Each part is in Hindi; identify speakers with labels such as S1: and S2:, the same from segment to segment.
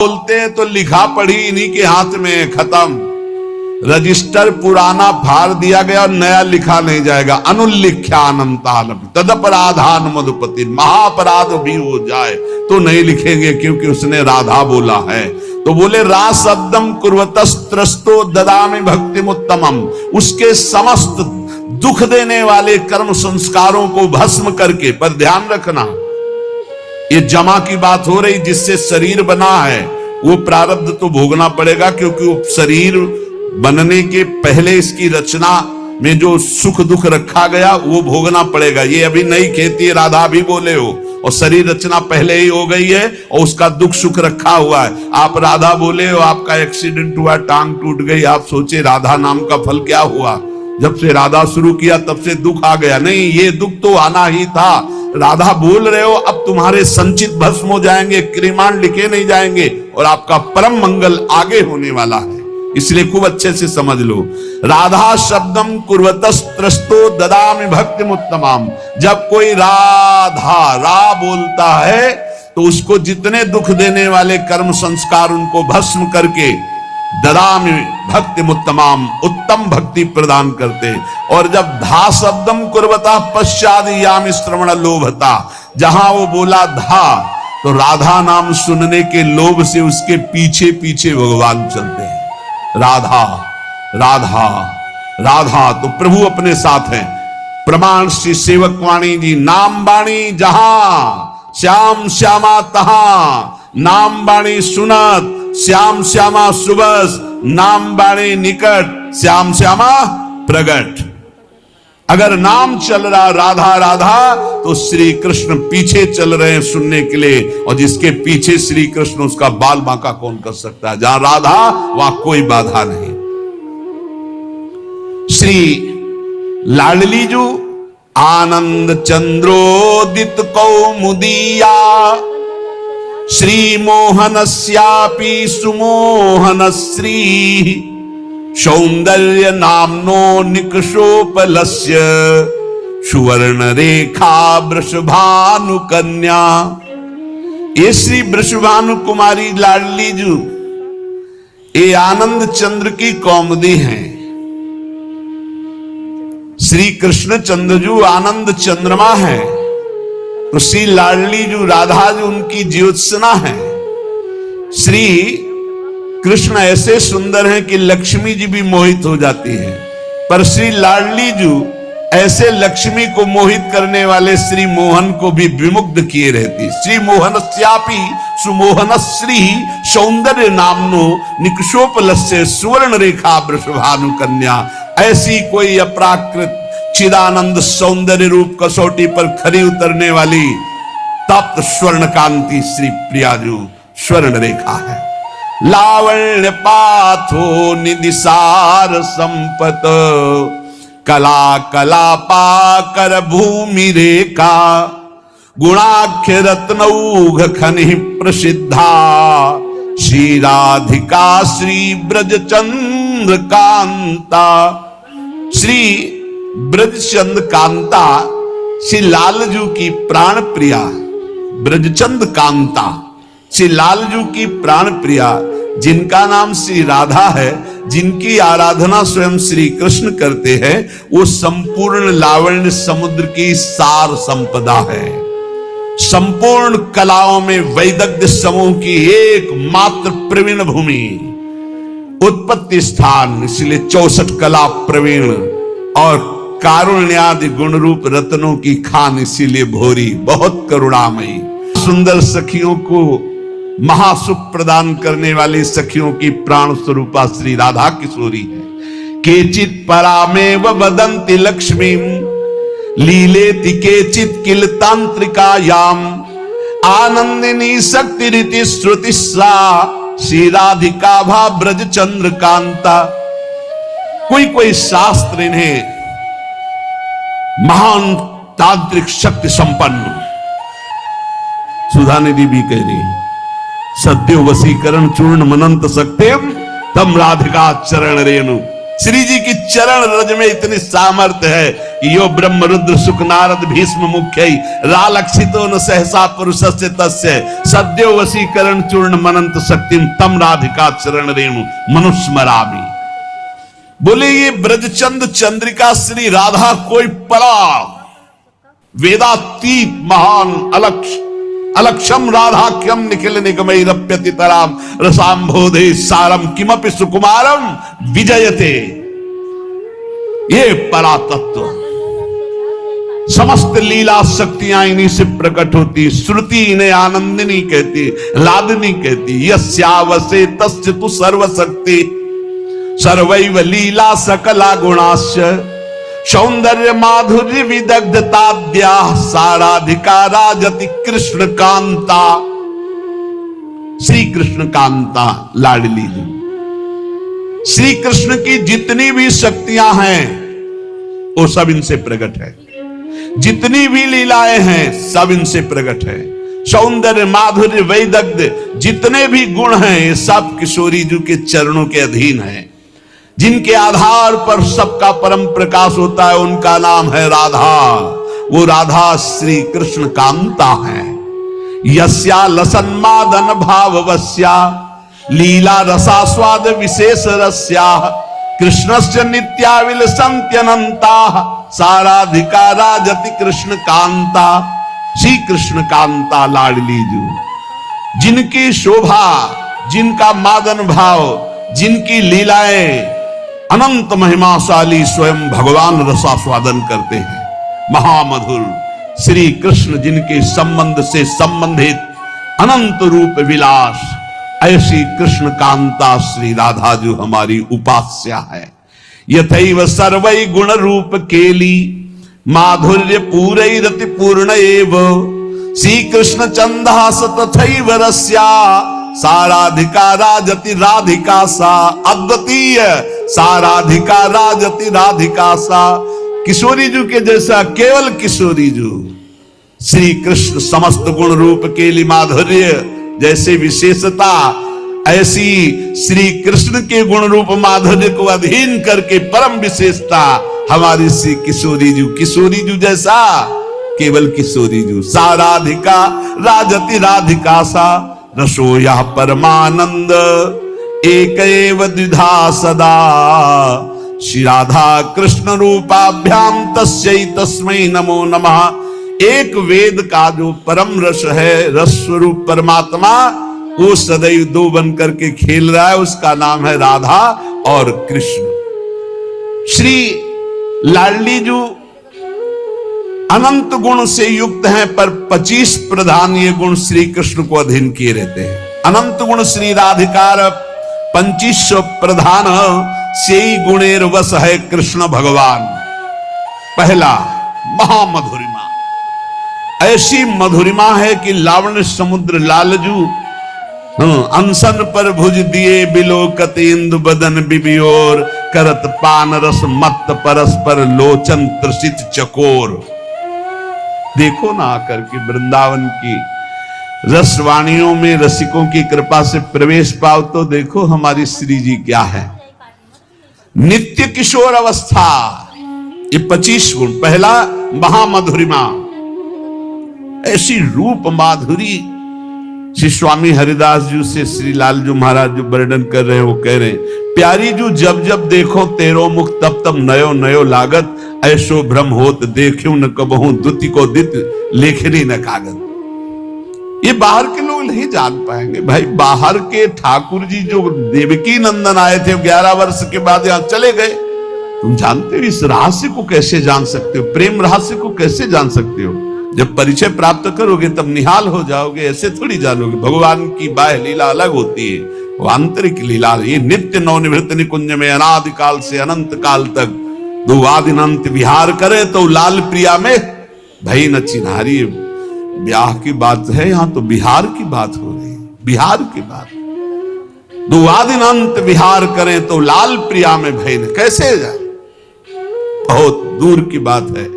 S1: बोलते हैं तो लिखा पढ़ी इन्हीं के हाथ में, खत्म। रजिस्टर पुराना फाड़ दिया गया और नया लिखा नहीं जाएगा। अनुल्लिख्यानंतालम तदपराधान मधुपति, महाअपराध भी हो जाए तो नहीं लिखेंगे क्योंकि उसने राधा बोला है। तो बोले रासब्दम कुर्वतस्त्रस्तो ददामि भक्तिमुत्तमम, उसके समस्त दुख देने वाले कर्म संस्कारों को भस्म करके। पर ध्यान रखना, ये जमा की बात हो रही, जिससे शरीर बना है वो प्रारब्ध तो भोगना पड़ेगा, क्योंकि वो शरीर बनने के पहले इसकी रचना में जो सुख दुख रखा गया वो भोगना पड़ेगा। ये अभी नई खेती है, राधा भी बोले हो, और शरीर रचना पहले ही हो गई है और उसका दुख सुख रखा हुआ है। आप राधा बोले हो, आपका एक्सीडेंट हुआ, टांग टूट गई, आप सोचे राधा नाम का फल क्या हुआ। जब से राधा शुरू किया तब से दुख आ गया। नहीं, ये दुख तो आना ही था। राधा बोल रहे हो, अब तुम्हारे संचित भस्म हो जाएंगे, क्रिमाण लिखे नहीं जाएंगे और आपका परम मंगल आगे होने वाला है। इसलिए खूब अच्छे से समझ लो। राधा शब्दम कुर्वतस्त्रस्तो ददामि भक्तिमुत्तमाम। जब कोई राधा रा बोलता है तो उसको जितने दुख देने वाले कर्म संस्कार उनको भस्म करके ददामि भक्तिमुत्तमाम, उत्तम भक्ति प्रदान करते। और जब धा शब्दम कुर्वता पश्चादयामि श्रवण लोभता, जहां वो बोला धा तो राधा नाम सुनने के लोभ से उसके पीछे पीछे भगवान चलते हैं। राधा राधा राधा, तो प्रभु अपने साथ हैं। प्रमाण श्री सेवक वाणी जी, नाम बाणी जहां श्याम श्यामा तहां, नाम बाणी सुनत श्याम श्यामा सुबस, नाम बाणी निकट श्याम श्यामा प्रगट। अगर नाम चल रहा राधा राधा तो श्री कृष्ण पीछे चल रहे हैं सुनने के लिए, और जिसके पीछे श्री कृष्ण उसका बाल बांका कौन कर सकता है। जहां राधा वहां कोई बाधा नहीं। श्री लाडली जो आनंद चंद्रोदित कौमुदिया, श्री मोहनस्यापि सुमोहनश्री, सौंदर्य नामनो निकषोपलस्य, सुवर्ण रेखा वृषभानु कन्या। ये श्री वृषभानु कुमारी लाडली जू ये आनंद चंद्र की कौमुदी हैं। श्री कृष्ण चंद्रजू आनंद चंद्रमा है, तो श्री लाडली जू राधा जी उनकी ज्योत्सना है। श्री कृष्ण ऐसे सुंदर हैं कि लक्ष्मी जी भी मोहित हो जाती है, पर श्री लाडली जू ऐसे लक्ष्मी को मोहित करने वाले श्री मोहन को भी विमुग्ध किए रहती। श्री मोहनस्यापि सुमोहनश्री, सौंदर्य नामनो निकषोपलस्य, सुवर्ण रेखा वृषभानु कन्या। ऐसी कोई अपराकृत चिदानंद सौंदर्य रूप कसौटी पर खरी उतरने वाली तप्त स्वर्ण कांति श्री प्रियाजू स्वर्ण रेखा है। लावण्य पाथो निदिसार संपत, कला कला पाकर भूमि रेखा, गुणाख्य रत्नौघ खनि प्रसिद्धा, श्री राधिका श्री ब्रजचंद्र कांता। श्री ब्रजचंद कांता श्री लालजू की प्राण प्रिया, ब्रजचंद कांता श्री लालजू की प्राण प्रिया, जिनका नाम श्री राधा है, जिनकी आराधना स्वयं श्री कृष्ण करते हैं, वो संपूर्ण लावण्य समुद्र की सार संपदा है। संपूर्ण कलाओं में वैदग्ध्य समूह की एकमात्र प्रवीण भूमि, उत्पत्ति स्थान, इसलिए 64 कला प्रवीण, और कारुण्यादि गुण रूप रत्नों की खान, इसीलिए भोरी, बहुत करुणामयी। सुंदर सखियों को महासुख प्रदान करने वाली सखियों की प्राण स्वरूपा श्री राधा किशोरी है। केचित परामेव वदन्ति लक्ष्मी, लीलेति केचित किल तांत्रिकायाम, आनंदिनी शक्ति रीति श्रुति सा, श्री राधिका भा ब्रज चंद्र कांता। कोई कोई शास्त्र इन्हें महान तांत्रिक शक्ति संपन्न, सुधा निधि भी कह रही, सद्यो वसीकरण चूर्ण मनंत सक्तेम तम राधिका चरण रेणु। श्री जी की चरण रज में इतनी सामर्थ्य है यो ब्रह्म रुद्र सुख नारद भीष्म मुख्य रालक्षितो न सहसा पुरुषस्य तस्य सद्यो वशीकरण चूर्ण मनंत शक्तिम तम राधिका चरण रेणु मनुस्मरामि। बोले ये ब्रजचंद चंद्रिका श्री राधा कोई परा वेदातीत महान अलक्षम राधाख्यम निखिल निगमई रप्यति तराम रसाम्भोधे सारम किमपि सुकुमारम विजयते। ये परातत्व समस्त लीला शक्तियां इन्हीं से प्रकट होती। श्रुति इन्हें आनंदिनी कहती, लादनी कहती। यस्यावसे तस्य तु सर्वशक्ति सर्वैव लीला सकला गुणाश्च सौंदर्य माधुर्य विदग्धताद्या साराधिकारा जति कृष्ण कांता। श्री कृष्ण कांता लाडली जी, श्री कृष्ण की जितनी भी शक्तियां हैं वो सब इनसे प्रकट है। जितनी भी लीलाएं हैं सब इनसे प्रकट है। सौंदर्य माधुर्य वैदग्ध जितने भी गुण हैं ये सब किशोरी जी के चरणों के अधीन है। जिनके आधार पर सबका परम प्रकाश होता है उनका नाम है राधा। वो राधा श्री कृष्ण कांता है। यस्या लसन्मादन भाववस्या लीला रसास्वाद विशेष रस्या कृष्णस्य नित्याविलसन्त्यनन्ता साराधिकारा जति कृष्ण कांता। श्री कृष्ण कांता लाडली जू, जिनकी शोभा, जिनका मादन भाव, जिनकी लीलाएं अनंत महिमाशाली स्वयं भगवान रसास्वादन करते हैं। महामधुर श्री कृष्ण जिनके संबंध से संबंधित अनंत रूप विलास, ऐसी कृष्ण कांता श्री राधा जो हमारी उपास्या है। यथैव सर्वै गुण रूप केली माधुर्य पूरैरति पूर्ण एव श्री कृष्ण चंदास तथैव रस्या साराधिका राजति राधिका सा। अद्वितीय साराधिका राजति राधिका सा। किशोरी जू के जैसा केवल किशोरी जू श्री कृष्ण समस्त गुण रूप केली माधुर्य जैसे विशेषता, ऐसी श्री कृष्ण के गुण रूप माधुर्य को अधीन करके परम विशेषता हमारी श्री किशोरी जू। किशोरी जू जैसा केवल किशोरी जू। साराधिका राजति राधिका सा रसोया परमानंद एक एव द्विधा सदा श्री राधा कृष्ण रूपाभ्याम तस्यै तस्मै नमो नमः। एक वेद का जो परम रस है, रस स्वरूप परमात्मा, वो सदैव दो बन करके खेल रहा है। उसका नाम है राधा और कृष्ण। श्री लाडली जो अनंत गुण से युक्त हैं पर 25 प्रधान ये गुण श्री कृष्ण को अधीन किए रहते हैं। अनंत गुण श्री राधिकार 25 प्रधान से ही गुणेर वश है कृष्ण भगवान। पहला महामधुरिमा, ऐसी मधुरिमा है कि लावण्य समुद्र लालजू अनशन पर भुज दिए बिलोकत इंदु बदन बिबियोर करत पान रस मत परस्पर लोचन त्रसित चकोर। देखो ना आकर के वृंदावन की रसवाणियों में रसिकों की कृपा से प्रवेश पाओ तो देखो हमारी श्री जी क्या है। नित्य किशोर अवस्था, ये 25 गुण। पहला महामधुरिमा, ऐसी रूप माधुरी। श्री स्वामी हरिदास जी से श्री लालजू महाराज जो वर्णन कर रहे हैं वो कह रहे हैं, प्यारी जू जब जब देखो तेरो मुख तब तब नयो नयो लागत ऐसो भ्रम होत देखियो न कबहू द्विति को दित लेखनी न कागज। ये बाहर के लोग नहीं जान पाएंगे भाई। बाहर के ठाकुर जी जो देवकी नंदन आए थे 11 वर्ष के बाद यहां चले गए। तुम जानते हो इस रहस्य को कैसे जान सकते हो, प्रेम रहस्य को कैसे जान सकते हो? जब परिचय प्राप्त करोगे तब निहाल हो जाओगे, ऐसे थोड़ी जानोगे। भगवान की बाह्य लीला अलग होती है, वो आंतरिक लीला। ये नित्य नवनिवृत्त निकुंज में अनादि काल से अनंत काल तक दो आदिनंत विहार करे तो लाल प्रिया में भई न चिन्हारी। ब्याह की बात है, यहां तो बिहार की बात हो रही है, बिहार की बात। दो आदिनंत विहार करें तो लाल प्रिया में भई न, कैसे जाए? बहुत दूर की बात है।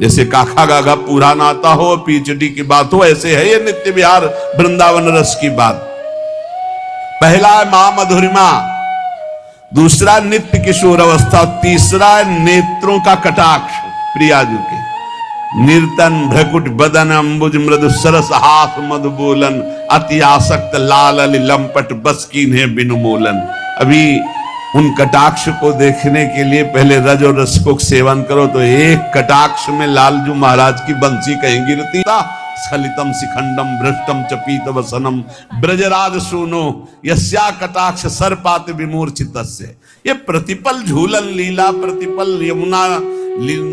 S1: जैसे काखा गागा पुराना आता हो, पीचडी की बात हो, ऐसे है ये नित्य विहार वृंदावन रस की बात। पहला है महामधुरिमा, दूसरा नित्य किशोर अवस्था, तीसरा नेत्रों का कटाक्ष। प्रियाजू के। निर्तन भ्रकुट बदन अम्बुज मृदु सरस हाथ मधु बोलन, अति आसक्त लाल अली लंपट बस कीन्हे बिनु मोलन। अभी उन कटाक्ष को देखने के लिए पहले रज और रस को सेवन करो तो एक कटाक्ष में लालजू महाराज की बंसी कहीं गिरती था। स्खलितम शिखंडम भ्रष्टम चपीत वसनम ब्रजराज सुनो यस्या कटाक्ष सर्पात विमूर्छितस्य। ये प्रतिपल झूलन लीला, प्रतिपल यमुना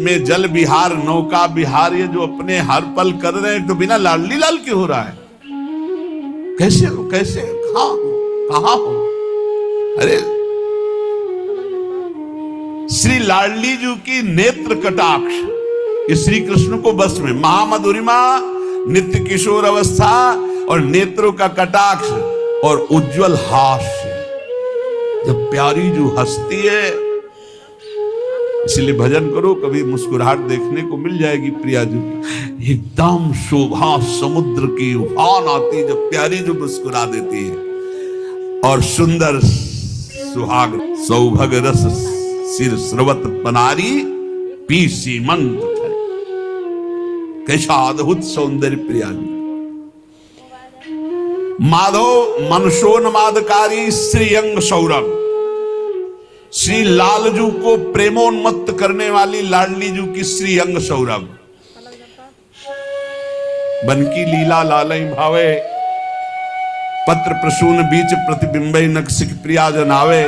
S1: में जल विहार, नौका विहार, ये जो अपने हर पल कर रहे हैं तो बिना लाडली लाल क्यों हो रहा है? कैसे हो, कैसे कहां हो? अरे श्री लाडली जी की नेत्र कटाक्ष ये श्री कृष्ण को बस में, महामधुरिमा, नित्य किशोर अवस्था और नेत्रों का कटाक्ष और उज्जवल हास्य। जब प्यारी जो हंसती है, इसलिए भजन करो, कभी मुस्कुराहट देखने को मिल जाएगी प्रिया जी की। एकदम शोभा समुद्र की उफान आती जब प्यारी जो मुस्कुरा देती है। और सुंदर सुहाग सौभग रस सिर स्रवत पनारी पी सीमंत, कैसा अद्भुत सौंदर्य प्रिया जी। माधव मनसोन्मादकारी श्रीअंग सौरभ, श्री लालजू को प्रेमोन्मत्त करने वाली लाडली जू की श्रीअंग सौरभ। बनकी लीला लालई भावे, पत्र प्रसून बीच प्रतिबिंबई नक्सिक प्रिया जनावे।